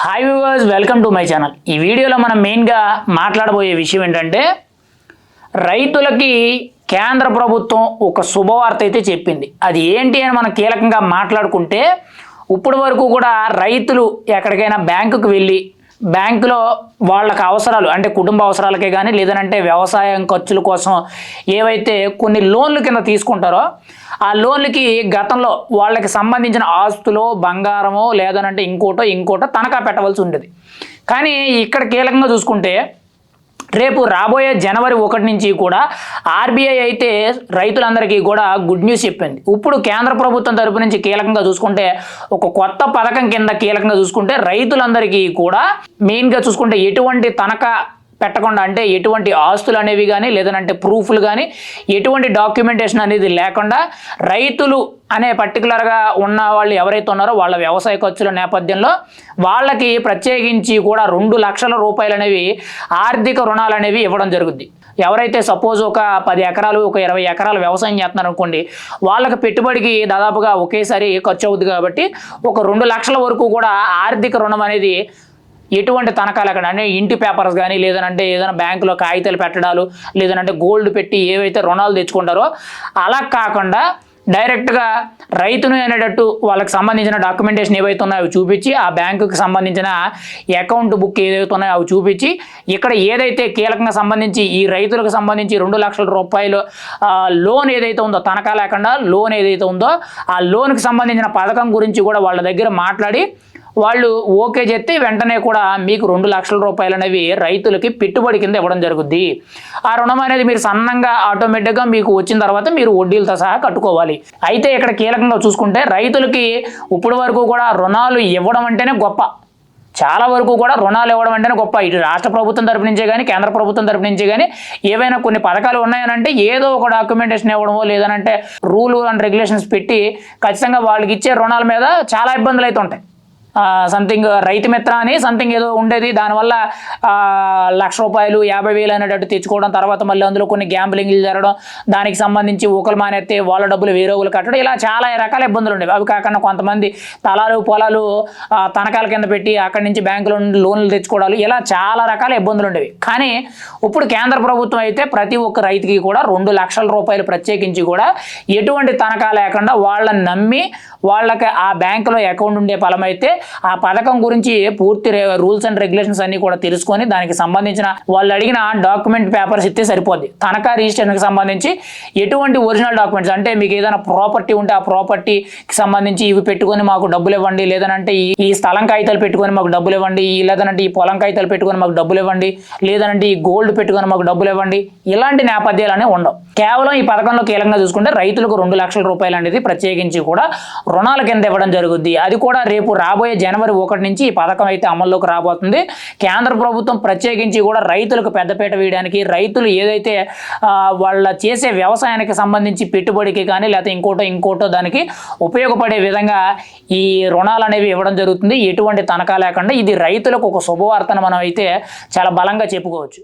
Hi viewers, welcome to my channel. ఈ వీడియోలో మనం మెయిన్గా మాట్లాడబోయే విషయం ఏంటంటే రైతులకి కేంద్ర ప్రభుత్వం ఒక శుభవార్త అయితే చెప్పింది. అది ఏంటి అని మనం కీలకంగా మాట్లాడుకుంటే ఇప్పటి వరకు కూడా రైతులు ఎక్కడికైనా బ్యాంకుకు వెళ్ళి బ్యాంకులో వాళ్ళకి అవసరాలు అంటే కుటుంబ అవసరాలకే కానీ లేదనంటే వ్యవసాయం ఖర్చుల కోసం ఏవైతే కొన్ని లోన్లు కింద తీసుకుంటారో ఆ లోన్లకి గతంలో వాళ్ళకి సంబంధించిన ఆస్తులో బంగారమో లేదనంటే ఇంకోటో తనఖా పెట్టవలసి ఉండేది. కానీ ఇక్కడ కీలకంగా చూసుకుంటే రేపు రాబోయే జనవరి 1 నుంచి కూడా ఆర్బీఐ అయితే రైతులందరికీ కూడా గుడ్ న్యూస్ చెప్పింది. ఇప్పుడు కేంద్ర ప్రభుత్వం తరపు నుంచి కీలకంగా చూసుకుంటే ఒక కొత్త పథకం కింద కీలకంగా చూసుకుంటే రైతులందరికీ కూడా మెయిన్గా చూసుకుంటే ఎటువంటి తనఖా పెట్టకుండా అంటే ఎటువంటి ఆస్తులు అనేవి కానీ లేదనంటే ప్రూఫ్లు కానీ ఎటువంటి డాక్యుమెంటేషన్ అనేది లేకుండా రైతులు అనే పర్టికులర్గా ఉన్న వాళ్ళు ఎవరైతే ఉన్నారో వాళ్ళ వ్యవసాయ ఖర్చుల నేపథ్యంలో వాళ్ళకి ప్రత్యేకించి కూడా 2 లక్షల రూపాయలు అనేవి ఆర్థిక రుణాలు అనేవి ఇవ్వడం జరుగుద్ది. ఎవరైతే సపోజ్ ఒక 10 ఎకరాలు ఒక 20 ఎకరాలు వ్యవసాయం చేస్తున్నారు అనుకోండి, వాళ్ళకి పెట్టుబడికి దాదాపుగా ఒకేసారి ఖర్చు అవుతుంది కాబట్టి ఒక 2 లక్షల వరకు కూడా ఆర్థిక రుణం అనేది ఎటువంటి తనఖాలు అక్కడ అంటే ఇంటి పేపర్స్ కానీ లేదనంటే ఏదైనా బ్యాంకులో కాగితాలు పెట్టడాలు లేదనంటే గోల్డ్ పెట్టి ఏవైతే రుణాలు తెచ్చుకుంటారో అలా కాకుండా డైరెక్ట్గా రైతును అనేటట్టు వాళ్ళకి సంబంధించిన డాక్యుమెంటేషన్ ఏవైతే ఉన్నాయో అవి చూపించి ఆ బ్యాంకుకి సంబంధించిన అకౌంట్ బుక్ ఏదైతే ఉన్నాయో అవి చూపించి ఇక్కడ ఏదైతే కీలకంగా సంబంధించి ఈ రైతులకు సంబంధించి 2 లక్షల రూపాయలు లోన్ ఏదైతే ఉందో తనఖా లేకుండా లోన్ ఏదైతే ఉందో ఆ లోన్కి సంబంధించిన పథకం గురించి కూడా వాళ్ళ దగ్గర మాట్లాడి వాళ్ళు ఓకే చెప్తే వెంటనే కూడా మీకు 2 లక్షల రూపాయలు అనేవి రైతులకి పెట్టుబడి కింద ఇవ్వడం జరుగుద్ది. ఆ రుణం అనేది మీరు సన్నంగా ఆటోమేటిక్గా మీకు వచ్చిన తర్వాత మీరు వడ్డీలతో సహా కట్టుకోవాలి. అయితే ఇక్కడ కీలకంగా చూసుకుంటే రైతులకి ఇప్పటి వరకు కూడా రుణాలు ఇవ్వడం అంటేనే గొప్ప, చాలా వరకు కూడా రుణాలు ఇవ్వడం అంటేనే గొప్ప. ఇటు రాష్ట్ర ప్రభుత్వం తరపు నుంచే కానీ కేంద్ర ప్రభుత్వం తరపు నుంచే కానీ ఏవైనా కొన్ని పథకాలు ఉన్నాయనంటే ఏదో ఒక డాక్యుమెంటేషన్ ఇవ్వడమో లేదనంటే రూల్ అండ్ రెగ్యులేషన్స్ పెట్టి ఖచ్చితంగా వాళ్ళకి ఇచ్చే రుణాల మీద చాలా ఇబ్బందులు అయితే ఉంటాయి. సంథింగ్ రైతు మిత్ర అని సంథింగ్ ఏదో ఉండేది, దానివల్ల 1,00,000 రూపాయలు 50,000 అనేటట్టు తెచ్చుకోవడం, తర్వాత మళ్ళీ అందులో కొన్ని గ్యాంబ్లింగ్లు జరగడం, దానికి సంబంధించి ఊకలు మానేస్తే వాళ్ళ డబ్బులు వేరే ఊళ్ళు కట్టడం, ఇలా చాలా రకాల ఇబ్బందులు ఉండేవి. అవి కాకుండా కొంతమంది తలాలు పొలాలు తనఖాల కింద పెట్టి అక్కడి నుంచి బ్యాంకులో లోన్లు తెచ్చుకోవడాలు, ఇలా చాలా రకాల ఇబ్బందులు ఉండేవి. కానీ ఇప్పుడు కేంద్ర ప్రభుత్వం అయితే ప్రతి ఒక్క రైతుకి కూడా 2 లక్షల రూపాయలు ప్రత్యేకించి కూడా ఎటువంటి తనఖా లేకుండా వాళ్ళని నమ్మి వాళ్ళకి ఆ బ్యాంకులో అకౌంట్ ఉండే ఫలమైతే ఆ పథకం గురించి పూర్తి రూల్స్ అండ్ రెగ్యులేషన్స్ అన్ని కూడా తెలుసుకొని దానికి సంబంధించిన వాళ్ళు అడిగిన డాక్యుమెంట్ పేపర్స్ ఇస్తే సరిపోద్ది. తనఖా రిజిస్ట్రేషన్కి సంబంధించి ఎటువంటి ఒరిజినల్ డాక్యుమెంట్స్ అంటే మీకు ఏదైనా ప్రాపర్టీ ఉంటే ఆ ప్రాపర్టీకి సంబంధించి ఇవి పెట్టుకొని మాకు డబ్బులు ఇవ్వండి, లేదనంటే ఈ స్థలం కాగితాలు పెట్టుకొని మాకు డబ్బులు ఇవ్వండి, లేదనంటే ఈ పొలం కాగితాలు పెట్టుకొని మాకు డబ్బులు ఇవ్వండి, లేదనంటే ఈ గోల్డ్ పెట్టుకొని మాకు డబ్బులు ఇవ్వండి, ఇలాంటి నేపథ్యాలనే ఉండవు. కేవలం ఈ పథకంలో కీలకంగా చూసుకుంటే రైతులకు 2 లక్షల రూపాయలు అనేది ప్రత్యేకించి కూడా రుణాల కింద ఇవ్వడం జరుగుద్ది. అది కూడా రేపు రాబోయే జనవరి 1 నుంచి ఈ పథకం అయితే అమల్లోకి రాబోతుంది. కేంద్ర ప్రభుత్వం ప్రత్యేకించి కూడా రైతులకు పెద్దపీట వేయడానికి, రైతులు ఏదైతే వాళ్ళ చేసే వ్యవసాయానికి సంబంధించి పెట్టుబడికి కానీ లేకపోతే ఇంకోటో దానికి ఉపయోగపడే విధంగా ఈ రుణాలు అనేవి ఇవ్వడం జరుగుతుంది. ఎటువంటి తనఖా లేకుండా ఇది రైతులకు ఒక శుభవార్తను మనం అయితే చాలా బలంగా చెప్పుకోవచ్చు.